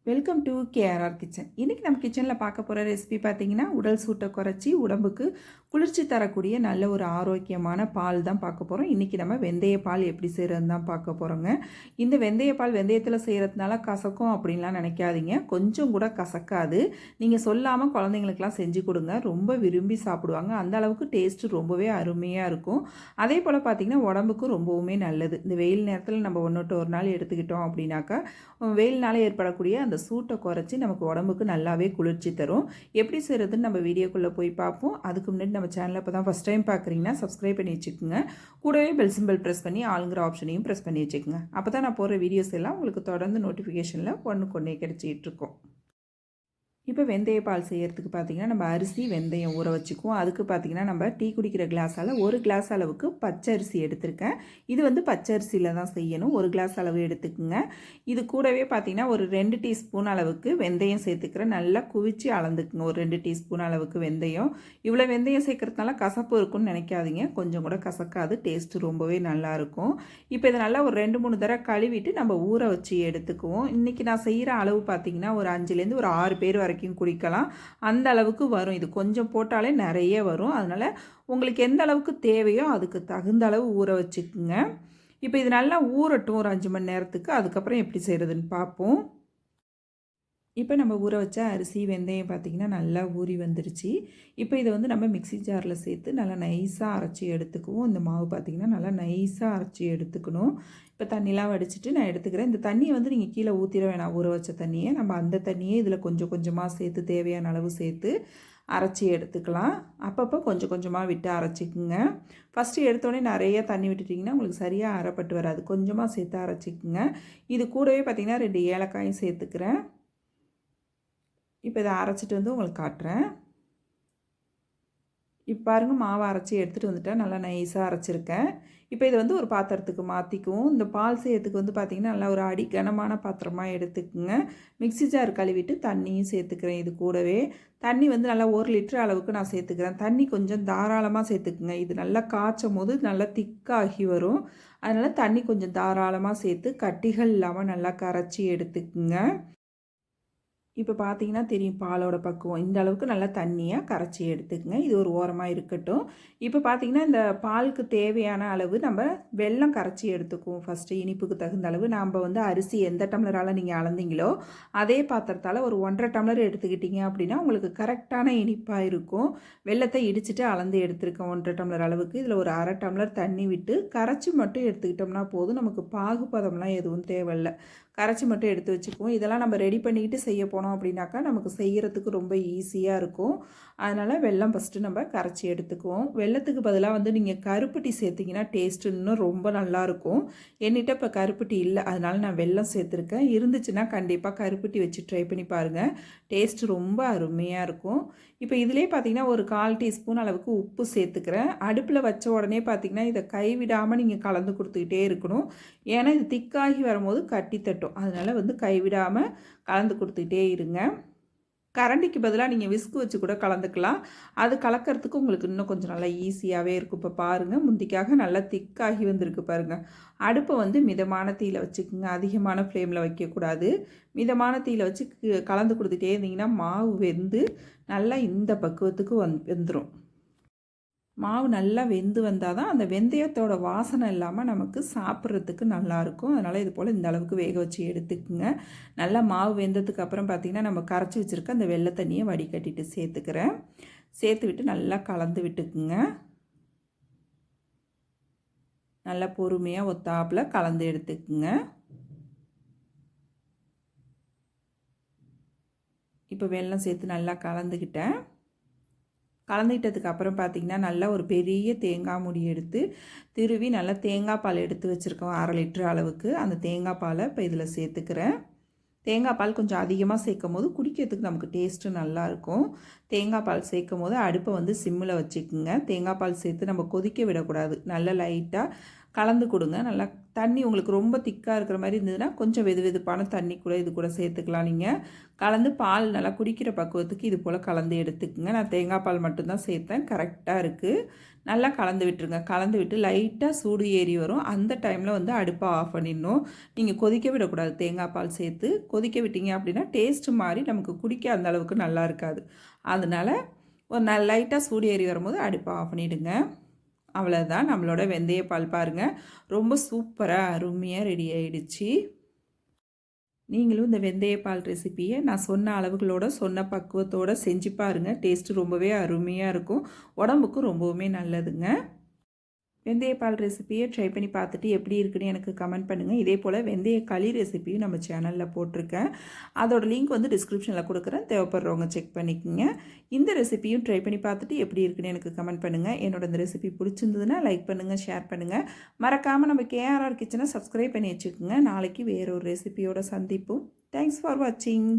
Welcome to KRR kitchen. இன்றைக்கி நம்ம கிச்சனில் பார்க்க போகிற ரெசிபி பார்த்திங்கன்னா, உடல் சூட்டை குறைச்சி உடம்புக்கு குளிர்ச்சி தரக்கூடிய நல்ல ஒரு ஆரோக்கியமான பால் தான் பார்க்க போகிறோம். இன்றைக்கி நம்ம வெந்தய பால் எப்படி செய்கிறதுன்னு தான் பார்க்க போகிறோங்க. இந்த வெந்தய பால் வெந்தயத்தில் செய்கிறதுனால கசக்கும் அப்படின்லாம் நினைக்காதீங்க. கொஞ்சம் கூட கசக்காது. நீங்கள் சொல்லாமல் குழந்தைங்களுக்கெல்லாம் செஞ்சு கொடுங்க, ரொம்ப விரும்பி சாப்பிடுவாங்க. அந்த அளவுக்கு டேஸ்ட்டு ரொம்பவே அருமையாக இருக்கும். அதே போல் பார்த்திங்கன்னா உடம்புக்கும் ரொம்பவுமே நல்லது. இந்த வெயில் நேரத்தில் நம்ம ஒரு நாள் எடுத்துக்கிட்டோம் அப்படின்னாக்கா, வெயில்னால ஏற்படக்கூடிய அந்த சூட்டை குறைச்சி நமக்கு உடம்புக்கு நல்லாவே குளிர்ச்சி தரும். எப்படி செய்கிறதுன்னு நம்ம வீடியோக்குள்ளே போய் பார்ப்போம். அதுக்கு முன்னாடி நம்ம சேனலை இப்போ தான் ஃபஸ்ட் டைம் பார்க்குறீங்கன்னா சப்ஸ்கிரைப் பண்ணி வச்சுக்கோங்க. கூடவே பெல் சிம்பிள் ப்ரெஸ் பண்ணி ஆளுங்கிற ஆப்ஷனையும் ப்ரெஸ் பண்ணி வச்சுக்கோங்க. அப்போ தான் நான் போடுற வீடியோஸ் எல்லாம் உங்களுக்கு தொடர்ந்து நோட்டிஃபிகேஷனில் ஒன்றுக்கு ஒன்றே கிடச்சிட்டு இருக்கும். இப்போ வெந்தய பால் செய்கிறதுக்கு பார்த்திங்கன்னா நம்ம அரிசி வெந்தயம் ஊற வச்சுக்குவோம். அதுக்கு பார்த்திங்கன்னா நம்ம டீ குடிக்கிற கிளாஸால் 1 கிளாஸ் அளவுக்கு பச்சை அரிசி எடுத்திருக்கேன். இது வந்து பச்சை அரிசியில் தான் செய்யணும். 1 கிளாஸ் அளவு எடுத்துக்குங்க. இது கூடவே பார்த்திங்கன்னா ஒரு 2 டீஸ்பூன் அளவுக்கு வெந்தயம் சேர்த்துக்கிறேன். நல்லா குவிச்சு அளந்துக்குங்க. ஒரு 2 டீஸ்பூன் அளவுக்கு வெந்தயம். இவ்வளோ வெந்தயம் சேர்க்குறதுனால கசப்பு இருக்குன்னு நினைக்காதீங்க. கொஞ்சம் கூட கசக்காது. டேஸ்ட்டு ரொம்பவே நல்லாயிருக்கும். இப்போ இதை நல்லா ஒரு 2-3 தடவை கழுவிட்டு நம்ம ஊற வச்சு எடுத்துக்குவோம். இன்றைக்கி நான் செய்கிற அளவு பார்த்திங்கன்னா ஒரு 5லேருந்து ஒரு 6 பேர் வரைக்கும் குடிக்கலாம். அந்த அளவுக்கு வரும். இது கொஞ்சம் போட்டாலே நிறைய வரும். அதனால் உங்களுக்கு எந்த அளவுக்கு தேவையோ அதுக்கு தகுந்த அளவு ஊற வச்சுக்குங்க. இப்போ இது நல்லா ஊறட்டும் ஒரு 5 மணி நேரத்துக்கு. அதுக்கப்புறம் எப்படி செய்கிறதுன்னு பார்ப்போம். இப்போ நம்ம ஊற வச்ச அரிசி வெந்தயம் பார்த்திங்கன்னா நல்லா ஊறி வந்துருச்சு. இப்போ இதை வந்து நம்ம மிக்ஸி ஜாரில் சேர்த்து நல்லா நைஸாக அரைச்சி எடுத்துக்குவோம். இந்த மாவு பார்த்திங்கன்னா நல்லா நைஸாக அரைச்சி எடுத்துக்கணும். இப்போ தண்ணிலாம் வடிச்சிட்டு நான் எடுத்துக்கிறேன். இந்த தண்ணியை வந்து நீங்கள் கீழே ஊற்றிட வேணாம். ஊற வச்ச தண்ணியை நம்ம அந்த தண்ணியே இதில் கொஞ்சம் கொஞ்சமாக சேர்த்து தேவையான அளவு சேர்த்து அரைச்சி எடுத்துக்கலாம். அப்பப்போ கொஞ்சம் கொஞ்சமாக விட்டு அரைச்சிக்குங்க. ஃபஸ்ட்டு எடுத்தோடனே நிறைய தண்ணி விட்டுட்டிங்கன்னா உங்களுக்கு சரியாக அரைப்பட்டு வராது. கொஞ்சமாக சேர்த்து அரைச்சிக்குங்க. இது கூடவே பார்த்திங்கன்னா 2 ஏலக்காயும் சேர்த்துக்கிறேன். இப்போ இதை அரைச்சிட்டு வந்து உங்களுக்கு காட்டுறேன். இப்போ பாருங்கள், மாவை அரைச்சி எடுத்துகிட்டு வந்துட்டேன். நல்லா நைஸாக அரைச்சிருக்கேன். இப்போ இதை வந்து ஒரு பாத்திரத்துக்கு மாற்றிக்குவோம். இந்த பால் செய்யறதுக்கு வந்து பார்த்திங்கன்னா நல்லா ஒரு அடி கனமான பாத்திரமாக எடுத்துக்குங்க. மிக்ஸி ஜார் கழுவிட்டு தண்ணியும் சேர்த்துக்கிறேன். இது கூடவே தண்ணி வந்து நல்லா 1 லிட்டர் அளவுக்கு நான் சேர்த்துக்கிறேன். தண்ணி கொஞ்சம் தாராளமாக சேர்த்துக்குங்க. இது நல்லா காய்ச்சும் போது நல்லா திக்காகி வரும். அதனால் தண்ணி கொஞ்சம் தாராளமாக சேர்த்து கட்டிகள் இல்லாமல் நல்லா கரைச்சி எடுத்துக்குங்க. இப்போ பார்த்தீங்கன்னா தெரியும் பாலோட பக்குவம். இந்த அளவுக்கு நல்லா தண்ணியாக கரைச்சி எடுத்துக்கங்க. இது ஒரு ஓரமாக இருக்கட்டும். இப்போ பார்த்தீங்கன்னா இந்த பாலுக்கு தேவையான அளவு நம்ம வெல்லம் கரைச்சி எடுத்துக்குவோம். ஃபஸ்ட்டு இனிப்புக்கு தகுந்த அளவு நம்ம வந்து அரிசி எந்த டம்ளரால் நீங்கள் அளந்தீங்களோ அதே பாத்திரத்தால் ஒரு 1.5 டம்ளர் எடுத்துக்கிட்டிங்க அப்படின்னா உங்களுக்கு கரெக்டான இனிப்பாக இருக்கும். வெல்லத்தை இடிச்சிட்டு அளந்து எடுத்துருக்கேன் 1.5 டம்ளர் அளவுக்கு. இதில் ஒரு 1/2 டம்ளர் தண்ணி விட்டு கரைச்சி மட்டும் எடுத்துக்கிட்டோம்னா போதும். நமக்கு பாகுபதம்லாம் எதுவும் தேவையில்லை. கரைச்சி மட்டும் எடுத்து வச்சுக்குவோம். இதெல்லாம் நம்ம ரெடி பண்ணிக்கிட்டு செய்ய போனோம் அப்படின்னாக்கா நமக்கு செய்கிறதுக்கு ரொம்ப ஈஸியாக இருக்கும். அதனால் வெல்லம் ஃபஸ்ட்டு நம்ம கரைச்சி எடுத்துக்குவோம். வெல்லத்துக்கு பதிலாக வந்து நீங்கள் கருப்பட்டி சேர்த்திங்கன்னா டேஸ்ட்டு இன்னும் ரொம்ப நல்லாயிருக்கும். என்கிட்ட இப்போ கருப்பட்டி இல்லை, அதனால் நான் வெல்லம் சேர்த்துருக்கேன். இருந்துச்சுன்னா கண்டிப்பாக கருப்பட்டி வச்சு ட்ரை பண்ணி பாருங்கள். டேஸ்ட்டு ரொம்ப அருமையாக இருக்கும். இப்போ இதிலே பார்த்திங்கன்னா ஒரு 1/4 டீஸ்பூன் அளவுக்கு உப்பு சேர்த்துக்கிறேன். அடுப்பில் வச்ச உடனே பார்த்திங்கன்னா இதை கைவிடாமல் நீங்கள் கலந்து கொடுத்துக்கிட்டே இருக்கணும். ஏன்னா இது திக்காகி வரும்போது கட்டி தட்டும். அதனால் வந்து கைவிடாமல் கலந்து கொடுத்துக்கிட்டே இருங்க. கரண்டிக்கு பதிலாக நீங்கள் விஸ்கு வச்சு கூட கலந்துக்கலாம். அது கலக்கிறதுக்கு உங்களுக்கு இன்னும் கொஞ்சம் நல்லா ஈஸியாகவே இருக்கும். இப்போ பாருங்கள், முந்திக்காக நல்லா திக்காகி வந்திருக்கு பாருங்கள். அடுப்பை வந்து மிதமான தீயில் வச்சுக்கோங்க. அதிகமான ஃப்ளேமில் வைக்கக்கூடாது. மிதமான தீயில் வச்சு கலந்து கொடுத்துட்டே இருந்தீங்கன்னா மாவு வெந்து நல்லா இந்த பக்குவத்துக்கு வெந்துடும். மாவு நல்லா வெந்து வந்தால் தான் அந்த வெந்தயத்தோட வாசனை இல்லாமல் நமக்கு சாப்பிட்றதுக்கு நல்லாயிருக்கும். அதனால் இது போல் இந்த அளவுக்கு வேக வச்சு எடுத்துக்குங்க. நல்லா மாவு வெந்ததுக்கு அப்புறம் பார்த்திங்கன்னா நம்ம கரைச்சி வச்சுருக்க அந்த வெள்ளை தண்ணியை வடிகட்டிட்டு சேர்த்துக்கிறேன். சேர்த்து விட்டு நல்லா கலந்து விட்டுக்குங்க. நல்லா பொறுமையாக ஒத்தாப்பில் கலந்து எடுத்துக்குங்க. இப்போ வெல்லம் சேர்த்து நல்லா கலந்துக்கிட்டேன். கலந்துக்கிட்டதுக்கு அப்புறம் பார்த்திங்கன்னா நல்லா ஒரு பெரிய தேங்காய் மூடி எடுத்து திருவி நல்லா தேங்காய் பால் எடுத்து வச்சுருக்கோம் 1/2 லிட்டர் அளவுக்கு. அந்த தேங்காய் பாலை இப்போ இதில் சேர்த்துக்கிறேன். தேங்காய் பால் கொஞ்சம் அதிகமாக சேர்க்கும் போது குடிக்கிறதுக்கு நமக்கு டேஸ்ட்டு நல்லாயிருக்கும். தேங்காய் பால் சேர்க்கும் போது அடுப்பை வந்து சிம்மில் வச்சுக்குங்க. தேங்காய் பால் சேர்த்து நம்ம கொதிக்க விடக்கூடாது. நல்லா லைட்டாக கலந்து கொடுங்க. நல்லா தண்ணி உங்களுக்கு ரொம்ப திக்காக இருக்கிற மாதிரி இருந்ததுன்னா கொஞ்சம் வெதுவெதுப்பான தண்ணி கூட இது கூட சேர்த்துக்கலாம். நீங்கள் கலந்து பால் நல்லா குடிக்கிற பக்குவத்துக்கு இது போல் கலந்து எடுத்துக்குங்க. நான் தேங்காய் பால் மட்டும்தான் சேர்த்தேன், கரெக்டாக இருக்குது. நல்லா கலந்து விட்டுருங்க. கலந்து விட்டு லைட்டாக சூடு ஏறி வரும். அந்த டைமில் வந்து அடுப்பை ஆஃப் பண்ணிடணும். நீங்கள் கொதிக்க விடக்கூடாது. தேங்காய் பால் சேர்த்து கொதிக்க விட்டீங்க அப்படின்னா டேஸ்ட்டு மாதிரி நமக்கு குடிக்க அந்த அளவுக்கு நல்லா இருக்காது. அதனால் ஒரு லைட்டாக சூடு ஏறி வரும்போது அடுப்பை ஆஃப் பண்ணிவிடுங்க. அவ்வளோதான், நம்மளோட வெந்தய பால் பாருங்கள் ரொம்ப சூப்பராக அருமையாக ரெடி ஆகிடுச்சு. நீங்களும் இந்த வெந்தய பால் ரெசிப்பியை நான் சொன்ன அளவுகளோட சொன்ன பக்குவத்தோடு செஞ்சு பாருங்கள். டேஸ்ட்டு ரொம்பவே அருமையாக இருக்கும், உடம்புக்கும் ரொம்பவுமே நல்லதுங்க. வெந்தய பால் ரெசிப்பியை ட்ரை பண்ணி பார்த்துட்டு எப்படி இருக்குன்னு எனக்கு கமெண்ட் பண்ணுங்கள். இதே போல் வெந்தய களி ரெசிப்பியும் நம்ம சேனலில் போட்டிருக்கேன். அதோட லிங்க் வந்து டிஸ்கிரிப்ஷனில் கொடுக்குறேன், தேவைப்படுறவங்க செக் பண்ணிக்கோங்க. இந்த ரெசிப்பியும் ட்ரை பண்ணி பார்த்துட்டு எப்படி இருக்குன்னு எனக்கு கமெண்ட் பண்ணுங்கள். என்னோட இந்த ரெசிபி பிடிச்சிருந்ததுன்னா லைக் பண்ணுங்கள், ஷேர் பண்ணுங்கள். மறக்காமல் நம்ம KRR கிச்சனை சப்ஸ்கிரைப் பண்ணி வச்சுக்கோங்க. நாளைக்கு வேற ஒரு ரெசிபியோட சந்திப்போம். தேங்க்ஸ் ஃபார் வாட்சிங்.